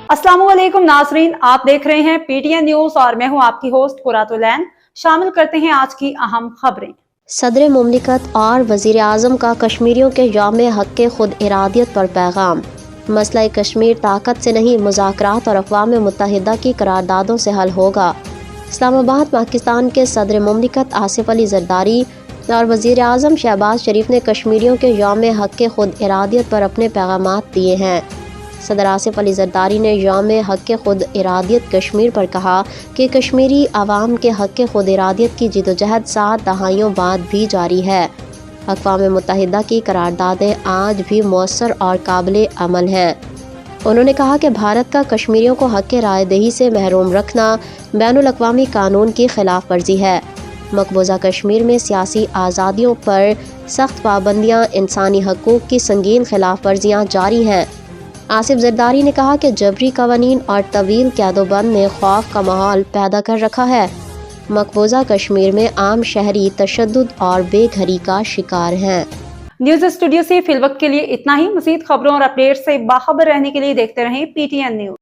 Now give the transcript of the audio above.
अस्सलाम वालेकुम नाजरीन, आप देख रहे हैं पीटीएन न्यूज और मैं हूं आपकी होस्ट कुरातुलैन। शामिल करते हैं आज की अहम खबरें। सदर मुमलिकत और वज़ीर आज़म का कश्मीरियों के यौम हक़ खुद इरादियत पर पैगाम। मसला कश्मीर ताकत से नहीं, मुज़ाकरात और अक़वाम मुत्तहिदा की करारदादों से हल होगा। इस्लामाबाद पाकिस्तान के सदर मुमलिकत आसिफ अली ज़रदारी और वज़ीर आज़म शहबाज शरीफ ने कश्मीरियों के यौम हक़ खुद इरादियत पर अपने पैगामात दिए हैं। सदर आसिफ अली ज़रदारी ने यौम हक़ खुद इरादियत कश्मीर पर कहा कि कश्मीरी आवाम के हक़ खुद इरादियत की जिदोजहद 7 दहाइयों बाद भी जारी है। अक़वाम मुत्तहिदा की करारदादें आज भी मौसर और काबिल अमल हैं। उन्होंने कहा कि भारत का कश्मीरियों को हक़ राय दही से महरूम रखना बैनुल-अक़वामी कानून की खिलाफ वर्जी है। मकबूजा कश्मीर में सियासी आज़ादियों पर सख्त पाबंदियाँ, इंसानी हकूक़ की संगीन खिलाफ वर्जियाँ जारी हैं। आसिफ ज़रदारी ने कहा कि जबरी कवानीन और तवील कैदोबंद ने खौफ का माहौल पैदा कर रखा है। मकबूजा कश्मीर में आम शहरी तशद्दुद और बेघरी का शिकार हैं। न्यूज स्टूडियो से फिलवक्त के लिए इतना ही। मज़ीद खबरों और अपडेट से बाखबर रहने के लिए देखते रहें पीटीएन न्यूज।